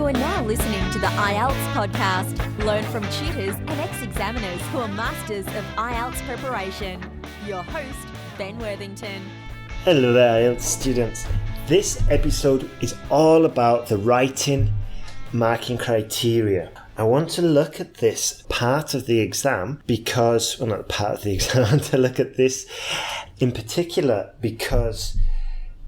You are now listening to the IELTS podcast. Learn from tutors and ex-examiners who are masters of IELTS preparation. Your host, Ben Worthington. Hello there, IELTS students. This episode is all about the writing marking criteria. I want to look at this part of the exam because, well, not part of the exam, I want to look at this in particular because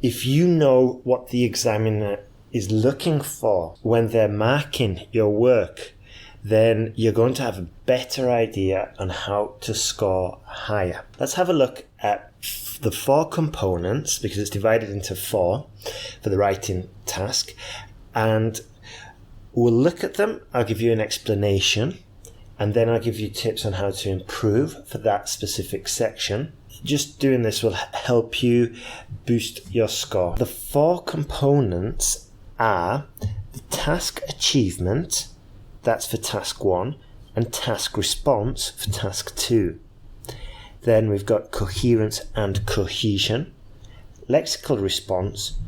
if you know what the examiner is looking for when they're marking your work, then you're going to have a better idea on how to score higher. Let's have a look at the 4 components because it's divided into 4 for the writing task, and we'll look at them. I'll give you an explanation and then I'll give you tips on how to improve for that specific section. Just doing this will help you boost your score. The 4 components are the task achievement, that's for task 1, and task response for task 2. Then we've got coherence and cohesion, lexical response,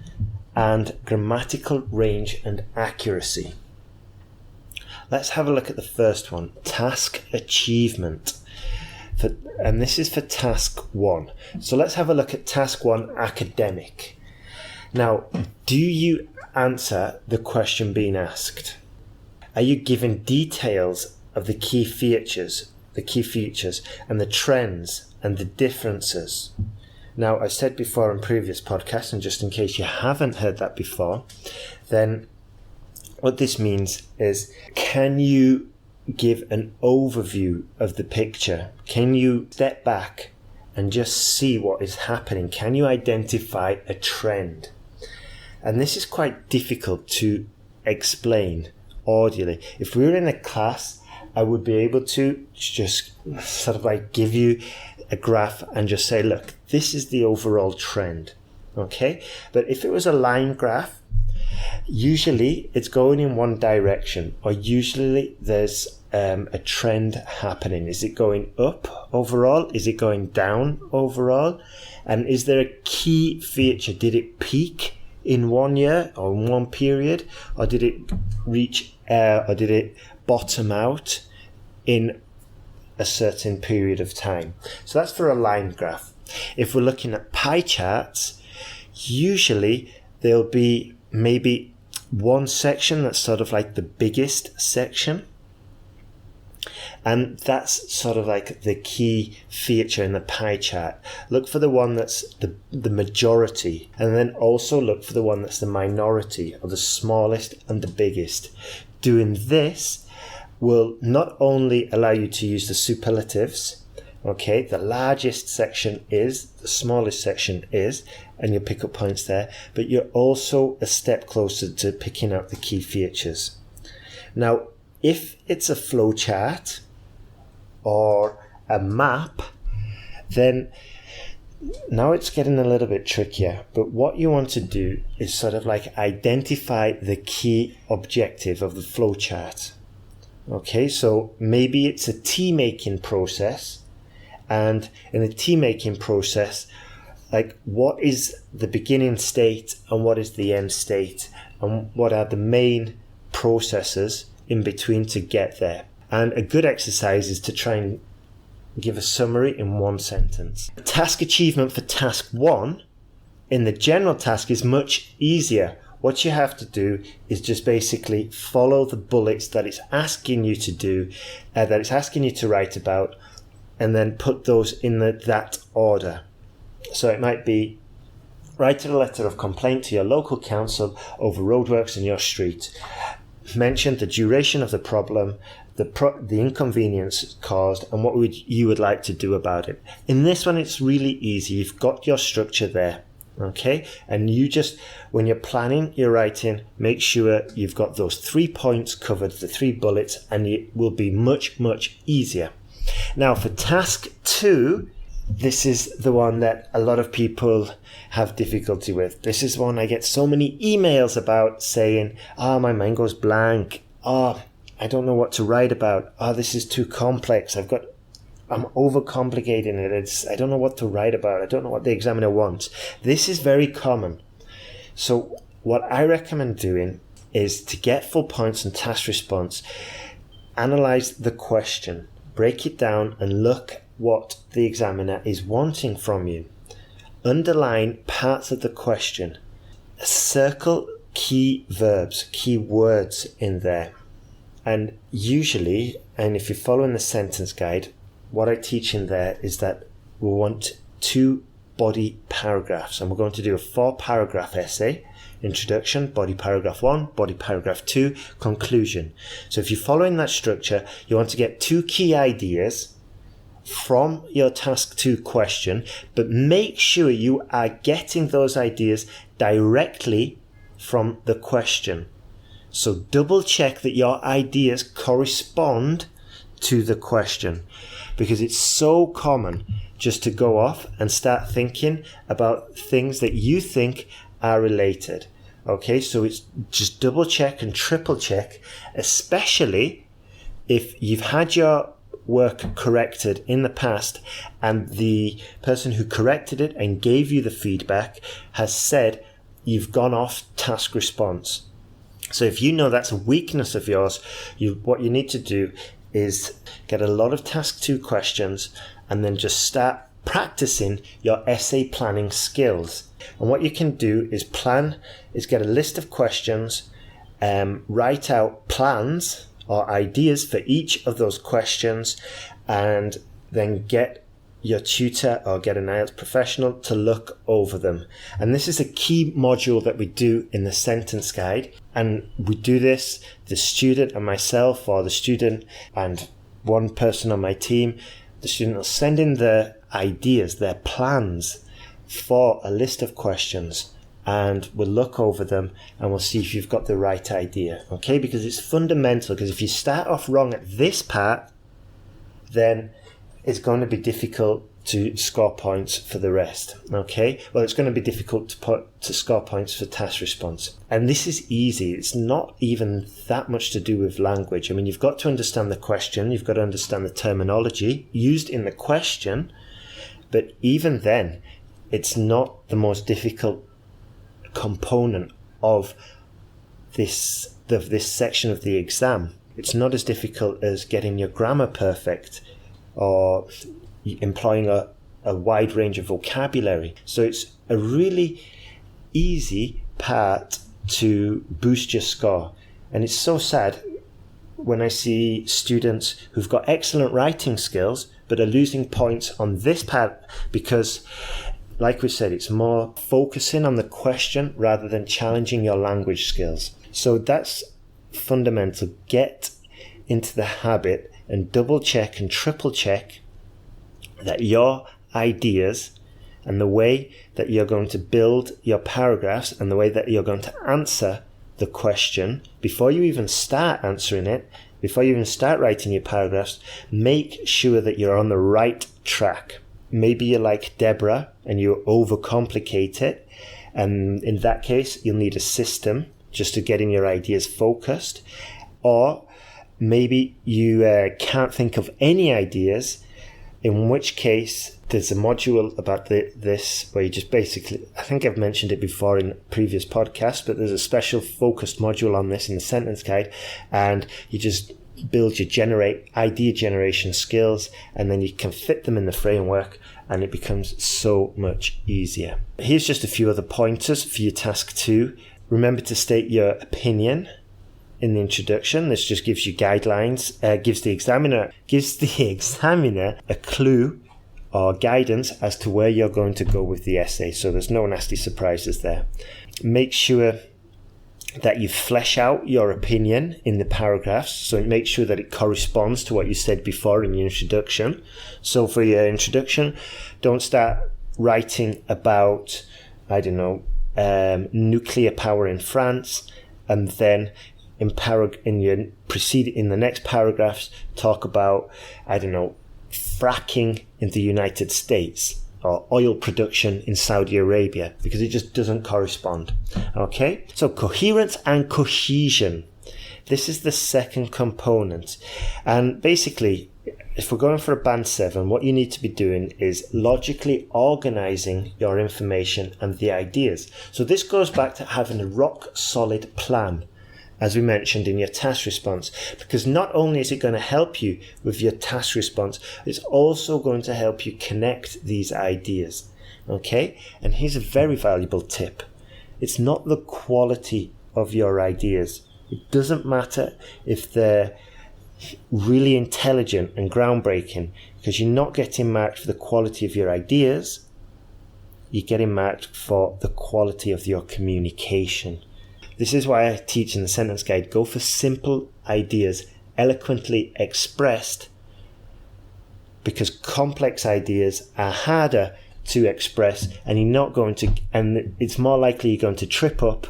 and grammatical range and accuracy. Let's have a look at the first one, task achievement. And this is for task 1. So let's have a look at task 1, academic. Now, do you answer the question being asked? Are you given details of the key features and the trends and the differences? Now, I said before in previous podcasts, and just in case you haven't heard that before, then what this means is, can you give an overview of the picture? Can you step back and just see what is happening? Can you identify a trend? And this is quite difficult to explain audibly. If we were in a class, I would be able to just sort of like give you a graph and just say, look, this is the overall trend. Okay? But if it was a line graph, usually it's going in one direction, or usually there's a trend happening. Is it going up overall? Is it going down overall? And is there a key feature? Did it peak in one year or in one period, or did it reach or did it bottom out in a certain period of time? So that's for a line graph. If we're looking at pie charts, usually there'll be maybe one section that's sort of like the biggest section, and that's sort of like the key feature in the pie chart. Look for the one that's the majority, and then also look for the one that's the minority, or the smallest and the biggest. Doing this will not only allow you to use the superlatives, okay, the largest section is, the smallest section is, and you'll pick up points there, but you're also a step closer to picking out the key features. Now, if it's a flowchart or a map, then now it's getting a little bit trickier. But what you want to do is sort of like identify the key objective of the flowchart. Okay, so maybe it's a tea making process, and in the tea making process, like, what is the beginning state and what is the end state, and what are the main processes in between to get there? And a good exercise is to try and give a summary in one sentence. Task achievement for task 1 in the general task is much easier. What you have to do is just basically follow the bullets that it's asking you to do, that it's asking you to write about, and then put those in that order. So it might be, write a letter of complaint to your local council over roadworks in your street. Mention the duration of the problem, the inconvenience caused, and what you would like to do about it. In this one, it's really easy. You've got your structure there, okay? And you just, when you're planning your writing, make sure you've got those 3 points covered, the 3 bullets, and it will be much, much easier. Now, for task 2, this is the one that a lot of people have difficulty with. This is one I get so many emails about saying, my mind goes blank. I don't know what to write about. This is too complex. I'm overcomplicating it. I don't know what to write about. I don't know what the examiner wants. This is very common. So what I recommend doing is to get full points on task response, analyze the question, break it down and look what the examiner is wanting from you. Underline parts of the question. Circle key verbs, key words in there. And usually, and if you're following the sentence guide, what I teach in there is that we want 2 body paragraphs, and we're going to do a 4-paragraph essay. Introduction, body paragraph 1, body paragraph 2, conclusion. So if you're following that structure, you want to get 2 key ideas from your task 2 question, but make sure you are getting those ideas directly from the question. So double check that your ideas correspond to the question, because it's so common just to go off and start thinking about things that you think are related. Okay, so it's just double check and triple check, especially if you've had your work corrected in the past and the person who corrected it and gave you the feedback has said you've gone off task response. So if you know that's a weakness of yours, what you need to do is get a lot of task 2 questions and then just start practicing your essay planning skills. And what you can do is get a list of questions, write out plans or ideas for each of those questions, and then get your tutor or get an IELTS professional to look over them. And this is a key module that we do in the sentence guide. And we do this, the student and myself, or the student and one person on my team, the student will send in their ideas, their plans for a list of questions, and we'll look over them and we'll see if you've got the right idea. Okay, because it's fundamental, because if you start off wrong at this part, then it's going to be difficult to score points for the rest. Okay, well, it's going to be difficult to score points for task response. And this is easy. It's not even that much to do with language. I mean, you've got to understand the question, you've got to understand the terminology used in the question, but even then, it's not the most difficult component of this section of the exam. It's not as difficult as getting your grammar perfect or employing a wide range of vocabulary. So it's a really easy part to boost your score. And it's so sad when I see students who've got excellent writing skills but are losing points on this part because, like we said, it's more focusing on the question rather than challenging your language skills. So that's fundamental. Get into the habit and double check and triple check that your ideas and the way that you're going to build your paragraphs and the way that you're going to answer the question, before you even start answering it, before you even start writing your paragraphs, make sure that you're on the right track. Maybe you're like Deborah and you overcomplicate it, and in that case you'll need a system just to getting your ideas focused. Or maybe you can't think of any ideas, in which case there's a module about this where you just basically, I think I've mentioned it before in previous podcasts, but there's a special focused module on this in the sentence guide, and you just build your idea generation skills, and then you can fit them in the framework and it becomes so much easier. Here's just a few other pointers for your task 2. Remember to state your opinion in the introduction. This just gives you guidelines, gives the examiner a clue or guidance as to where you're going to go with the essay, so there's no nasty surprises there. Make sure that you flesh out your opinion in the paragraphs, so make sure that it corresponds to what you said before in your introduction. So for your introduction, don't start writing about, nuclear power in France, and then in the next paragraphs talk about, fracking in the United States or oil production in Saudi Arabia, because it just doesn't correspond. Okay, so coherence and cohesion. This is the second component. And basically, if we're going for a band 7, what you need to be doing is logically organizing your information and the ideas. So this goes back to having a rock solid plan. as we mentioned, in your task response, because not only is it going to help you with your task response, it's also going to help you connect these ideas. Okay? And here's a very valuable tip. It's not the quality of your ideas. It doesn't matter if they're really intelligent and groundbreaking, because you're not getting marked for the quality of your ideas. You're getting marked for the quality of your communication. This is why I teach in the sentence guide, go for simple ideas, eloquently expressed, because complex ideas are harder to express, and it's more likely you're going to trip up,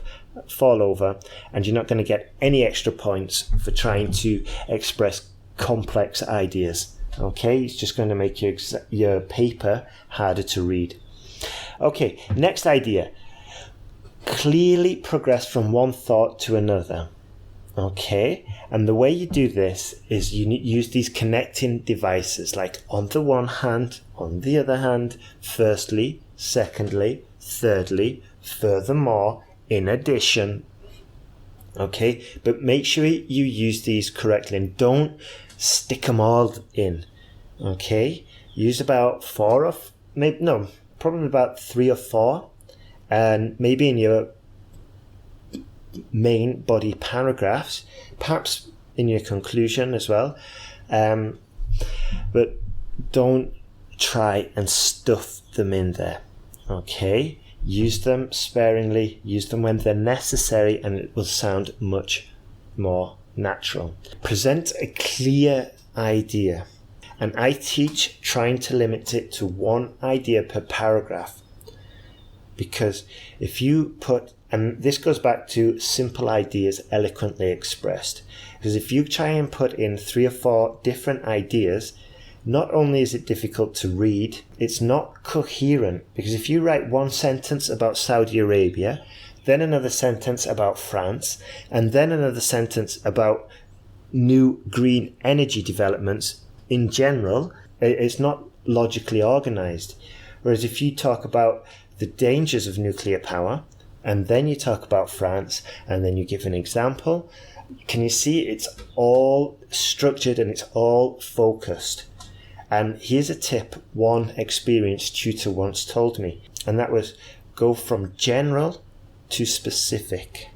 fall over, and you're not going to get any extra points for trying to express complex ideas. Okay, it's just going to make your paper harder to read. Okay, next idea. Clearly progress from one thought to another. Okay, and the way you do this is you use these connecting devices, like on the one hand, on the other hand, firstly, secondly, thirdly, furthermore, in addition. Okay, but make sure you use these correctly and don't stick them all in. Okay, use about probably about 3 or 4, and maybe in your main body paragraphs, perhaps in your conclusion as well, but don't try and stuff them in there. Okay, use them sparingly, use them when they're necessary, and it will sound much more natural. Present a clear idea, and I teach trying to limit it to 1 idea per paragraph, because if you put, and this goes back to simple ideas eloquently expressed, because if you try and put in 3 or 4 different ideas, not only is it difficult to read, it's not coherent, because if you write 1 sentence about Saudi Arabia, then another sentence about France, and then another sentence about new green energy developments in general, it's not logically organized. Whereas if you talk about the dangers of nuclear power, and then you talk about France, and then you give an example, can you see it's all structured and it's all focused? And here's a tip one experienced tutor once told me, and that was go from general to specific.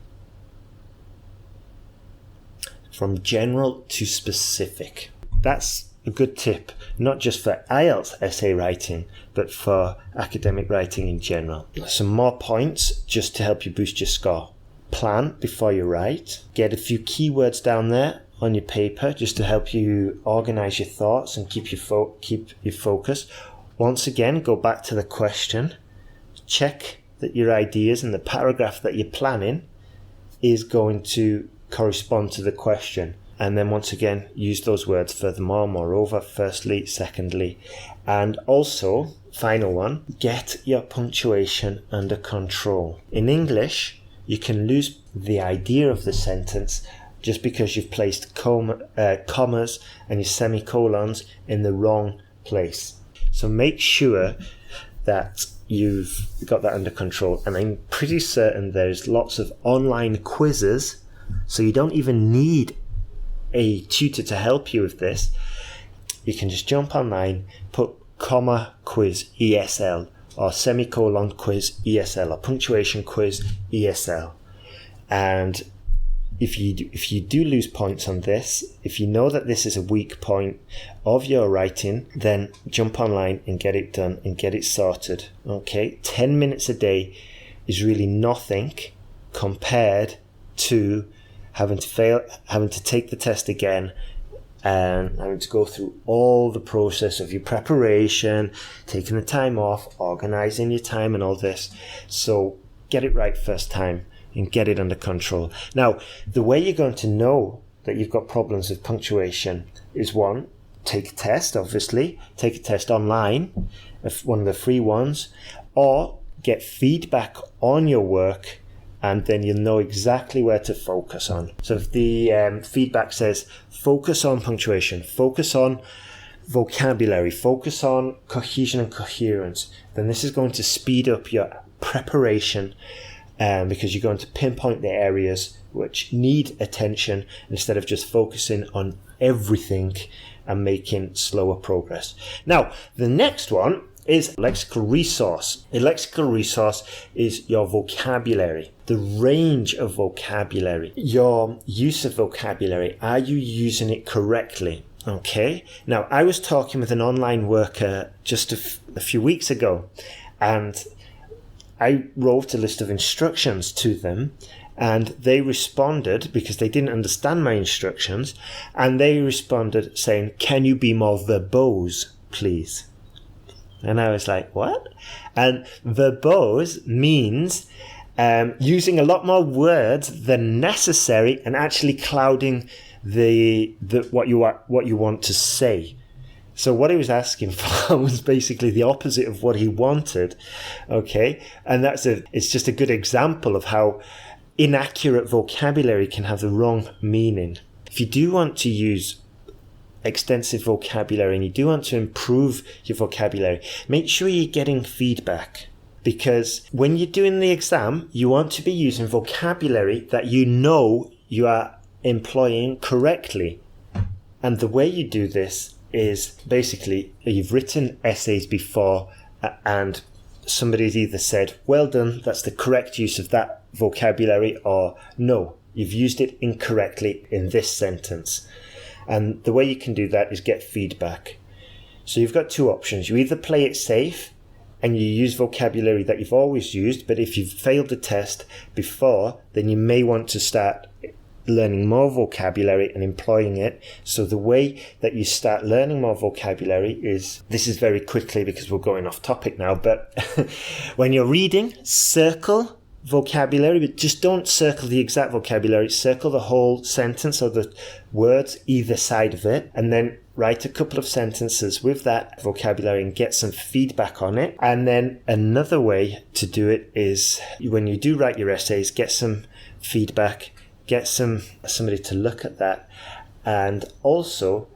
From general to specific. That's a good tip, not just for IELTS essay writing, but for academic writing in general. Some more points just to help you boost your score. Plan before you write. Get a few keywords down there on your paper just to help you organize your thoughts and keep your focus. Once again, go back to the question. Check that your ideas and the paragraph that you're planning is going to correspond to the question. And then once again, use those words furthermore, moreover, firstly, secondly. And also, final one, get your punctuation under control. In English, you can lose the idea of the sentence just because you've placed commas and your semicolons in the wrong place. So make sure that you've got that under control. And I'm pretty certain there's lots of online quizzes, so you don't even need a tutor to help you with this. You can just jump online, put comma quiz ESL, or semicolon quiz ESL, or punctuation quiz ESL. And if you do lose points on this, if you know that this is a weak point of your writing, then jump online and get it done and get it sorted. Okay, 10 minutes a day is really nothing compared to having to take the test again and having to go through all the process of your preparation, taking the time off, organizing your time and all this. So get it right first time and get it under control. Now, the way you're going to know that you've got problems with punctuation is 1, take a test, obviously. Take a test online, one of the free ones, or get feedback on your work, and then you'll know exactly where to focus on. So if the feedback says, focus on punctuation, focus on vocabulary, focus on cohesion and coherence, then this is going to speed up your preparation because you're going to pinpoint the areas which need attention instead of just focusing on everything and making slower progress. Now, the next one is Lexical Resource. A lexical resource is your vocabulary, the range of vocabulary, your use of vocabulary. Are you using it correctly? Okay. Now, I was talking with an online worker just a few weeks ago, and I wrote a list of instructions to them, and they responded because they didn't understand my instructions, and they responded saying, "Can you be more verbose, please?" And I was like, what? And verbose means using a lot more words than necessary and actually clouding the what you want to say. So what he was asking for was basically the opposite of what he wanted. Okay, and it's just a good example of how inaccurate vocabulary can have the wrong meaning. If you do want to use extensive vocabulary and you do want to improve your vocabulary, make sure you're getting feedback, because when you're doing the exam, you want to be using vocabulary that you know you are employing correctly. And the way you do this is basically you've written essays before and somebody's either said, "Well done, that's the correct use of that vocabulary," or "No, you've used it incorrectly in this sentence." And the way you can do that is get feedback. So you've got two options. You either play it safe and you use vocabulary that you've always used, but if you've failed the test before, then you may want to start learning more vocabulary and employing it. So the way that you start learning more vocabulary is, this is very quickly because we're going off topic now, but when you're reading, circle vocabulary, but just don't circle the exact vocabulary, circle the whole sentence or the words either side of it, and then write a couple of sentences with that vocabulary and get some feedback on it. And then another way to do it is when you do write your essays, get some feedback, get somebody to look at that. And also,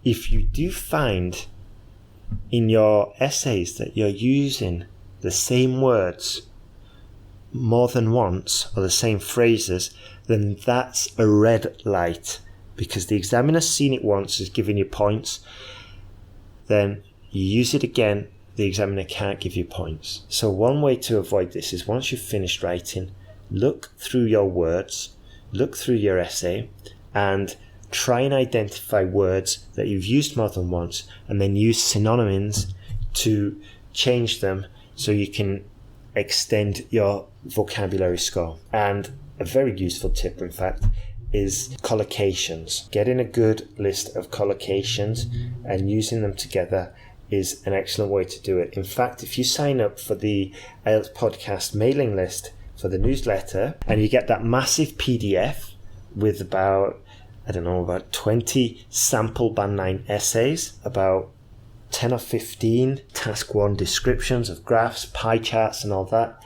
if you do find in your essays that you're using the same words more than once or the same phrases, then that's a red light, because the examiner's seen it once, is giving you points. Then you use it again, the examiner can't give you points. So one way to avoid this is, once you've finished writing, look through your words, look through your essay, and try and identify words that you've used more than once, and then use synonyms to change them so you can extend your vocabulary score. And a very useful tip, in fact, is collocations. Getting a good list of collocations and using them together is an excellent way to do it. In fact, if you sign up for the IELTS podcast mailing list for the newsletter, and you get that massive PDF with about 20 sample Band 9 essays, about 10 or 15 Task 1 descriptions of graphs, pie charts and all that.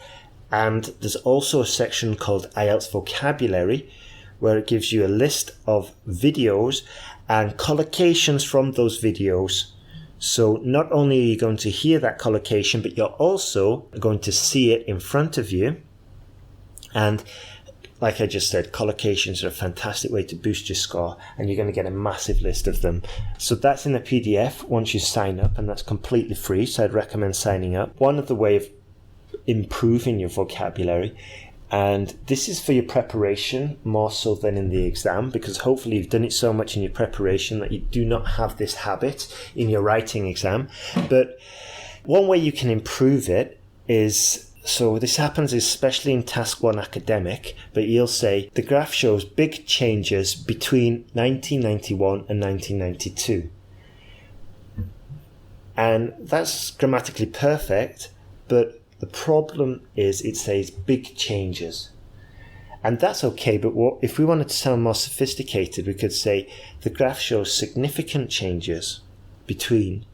And there's also a section called IELTS Vocabulary, where it gives you a list of videos and collocations from those videos. So not only are you going to hear that collocation, but you're also going to see it in front of you. And like I just said, collocations are a fantastic way to boost your score, and you're going to get a massive list of them. So that's in the PDF once you sign up, and that's completely free, so I'd recommend signing up. One other way of improving your vocabulary, and this is for your preparation more so than in the exam, because hopefully you've done it so much in your preparation that you do not have this habit in your writing exam. But one way you can improve it is, so this happens especially in Task 1 Academic, but you'll say the graph shows big changes between 1991 and 1992. And that's grammatically perfect, but the problem is it says big changes. And that's okay, but if we wanted to sound more sophisticated, we could say the graph shows significant changes between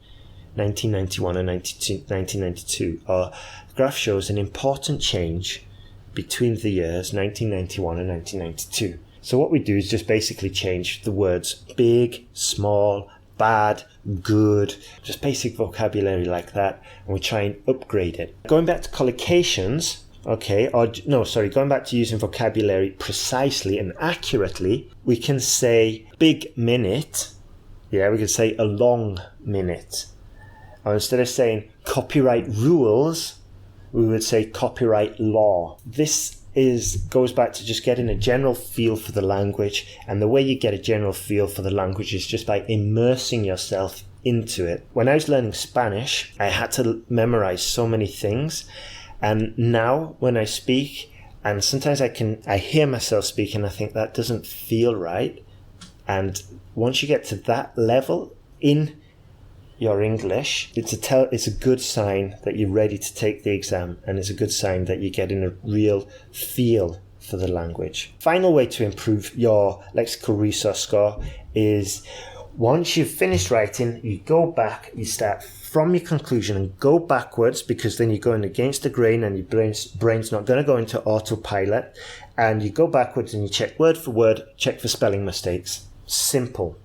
1991 and 1992, or the graph shows an important change between the years 1991 and 1992. So what we do is just basically change the words big, small, bad, good, just basic vocabulary like that, and we try and upgrade it. Going back to collocations, Okay, going back to using vocabulary precisely and accurately, we can say big minute. Yeah, we can say a long minute. Or instead of saying copyright rules, we would say copyright law. This goes back to just getting a general feel for the language, and the way you get a general feel for the language is just by immersing yourself into it. When I was learning Spanish, I had to memorize so many things, and now when I speak, and sometimes I hear myself speak and I think that doesn't feel right, and once you get to that level in your English, it's a good sign that you're ready to take the exam, and it's a good sign that you're getting a real feel for the language. Final way to improve your lexical resource score is once you've finished writing, you go back, you start from your conclusion and go backwards, because then you're going against the grain and your brain's not going to go into autopilot, and you go backwards and you check word for word, check for spelling mistakes. Simple.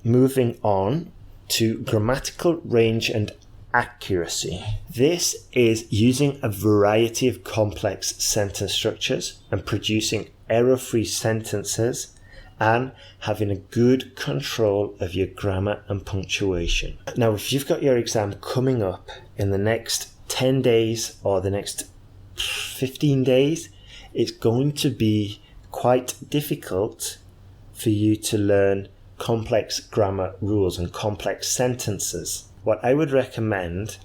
Moving on to grammatical range and accuracy. This is using a variety of complex sentence structures and producing error-free sentences, and having a good control of your grammar and punctuation. Now, if you've got your exam coming up in the next 10 days or the next 15 days, it's going to be quite difficult for you to learn complex grammar rules and complex sentences. What I would recommend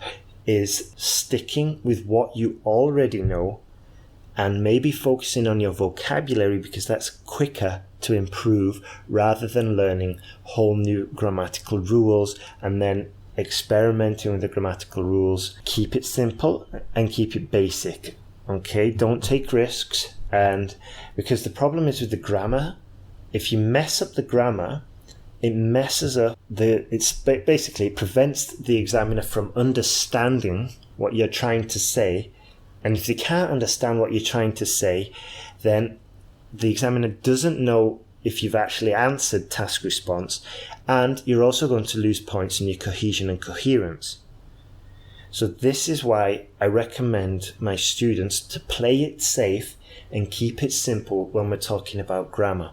is sticking with what you already know and maybe focusing on your vocabulary, because that's quicker to improve, rather than learning whole new grammatical rules and then experimenting with the grammatical rules. Keep it simple and keep it basic. Okay, don't take risks. And because the problem is with the grammar, if you mess up the grammar, it messes up it prevents the examiner from understanding what you're trying to say. And if they can't understand what you're trying to say, then the examiner doesn't know if you've actually answered task response, and you're also going to lose points in your cohesion and coherence. So this is why I recommend my students to play it safe and keep it simple when we're talking about grammar.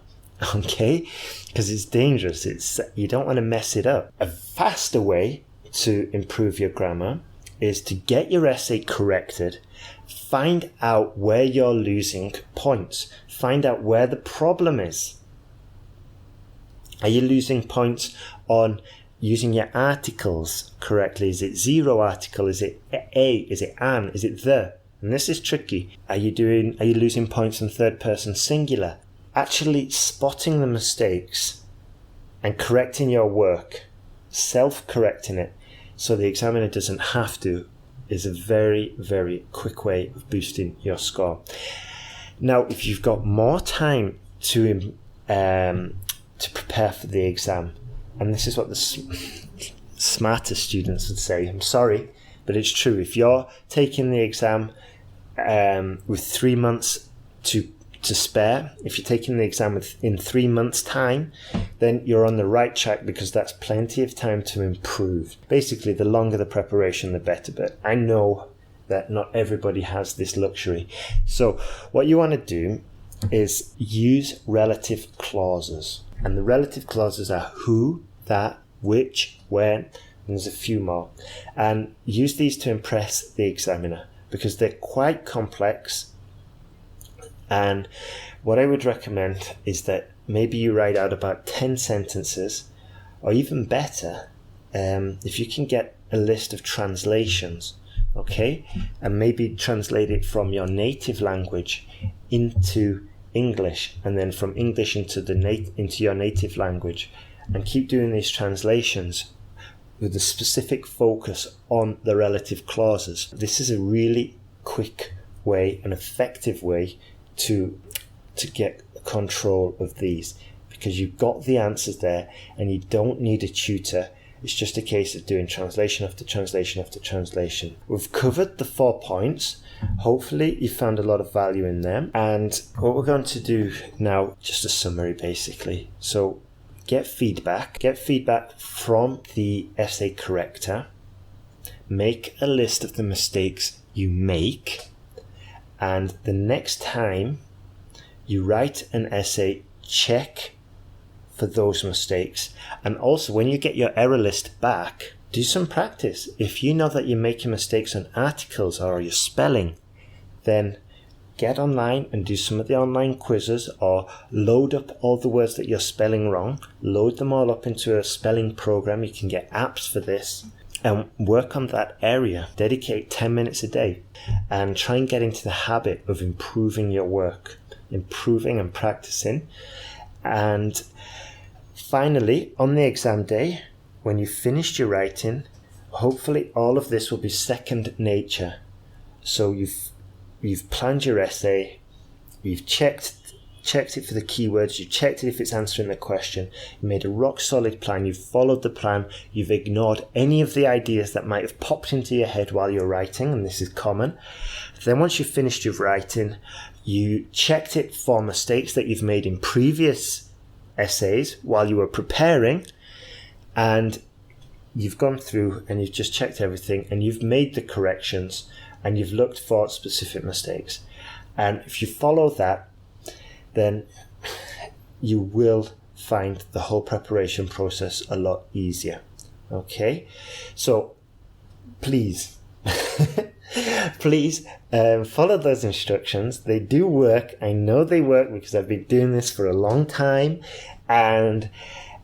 Okay? Because it's dangerous. You don't want to mess it up. A faster way to improve your grammar is to get your essay corrected. Find out where you're losing points. Find out where the problem is. Are you losing points on using your articles correctly? Is it zero article? Is it a? Is it an? Is it the? And this is tricky. Are you losing points in third person singular? Actually spotting the mistakes and correcting your work, self-correcting it, so the examiner doesn't have to, is a very, very quick way of boosting your score. Now, if you've got more time to prepare for the exam, and this is what the smartest students would say, I'm sorry, but it's true. If you're taking the exam with 3 months to spare, if you're taking the exam in 3 months' time, then you're on the right track, because that's plenty of time to improve. Basically, the longer the preparation, the better. But I know that not everybody has this luxury. So what you want to do is use relative clauses. And the relative clauses are who, that, which, when, and there's a few more. And use these to impress the examiner, because they're quite complex. And what I would recommend is that maybe you write out about 10 sentences, or even better, if you can get a list of translations, okay, and maybe translate it from your native language into English, and then from English into your native language, and keep doing these translations with a specific focus on the relative clauses. This is a really quick way, an effective way to get control of these, because you've got the answers there and you don't need a tutor. It's just a case of doing translation after translation after translation. We've covered the 4 points. Hopefully you found a lot of value in them. And what we're going to do now, just a summary basically. So get feedback from the essay corrector. Make a list of the mistakes you make, and the next time you write an essay, check for those mistakes. And also, when you get your error list back, do some practice. If you know that you're making mistakes on articles or your spelling, then get online and do some of the online quizzes, or load up all the words that you're spelling wrong, load them all up into a spelling program. You can get apps for this, and work on that area. Dedicate 10 minutes a day and try and get into the habit of improving your work, improving and practicing. And finally, on the exam day, when you've finished your writing, hopefully all of this will be second nature. So you've planned your essay, you've checked it for the keywords, you've checked it if it's answering the question, you made a rock solid plan, you've followed the plan, you've ignored any of the ideas that might have popped into your head while you're writing, and this is common. Then once you've finished your writing, you checked it for mistakes that you've made in previous essays while you were preparing, and you've gone through and you've just checked everything and you've made the corrections and you've looked for specific mistakes. And if you follow that, then you will find the whole preparation process a lot easier. Okay? So please, please follow those instructions. They do work. I know they work because I've been doing this for a long time. And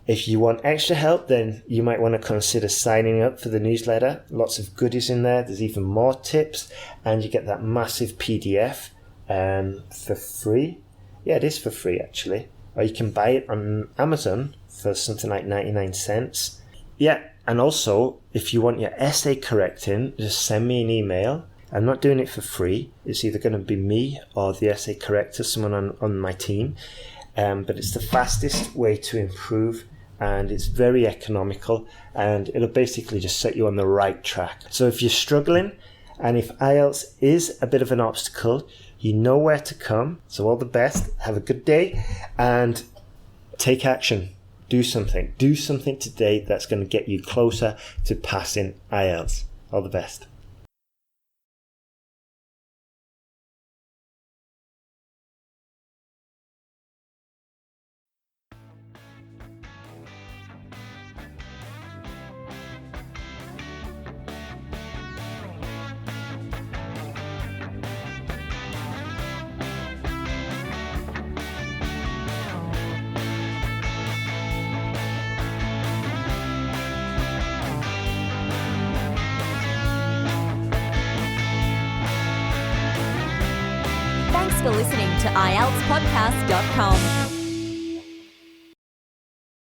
if you want extra help, then you might want to consider signing up for the newsletter. Lots of goodies in there. There's even more tips, and you get that massive PDF for free. Yeah, it is for free actually. Or you can buy it on Amazon for something like 99 cents. Yeah, and also, if you want your essay correcting, just send me an email. I'm not doing it for free. It's either going to be me or the essay corrector, someone on my team. But it's the fastest way to improve, and it's very economical, and it'll basically just set you on the right track. So if you're struggling, and if IELTS is a bit of an obstacle, you know where to come. So all the best, have a good day, and take action. Do something today that's going to get you closer to passing IELTS. All the best. Thanks for listening to IELTSPodcast.com.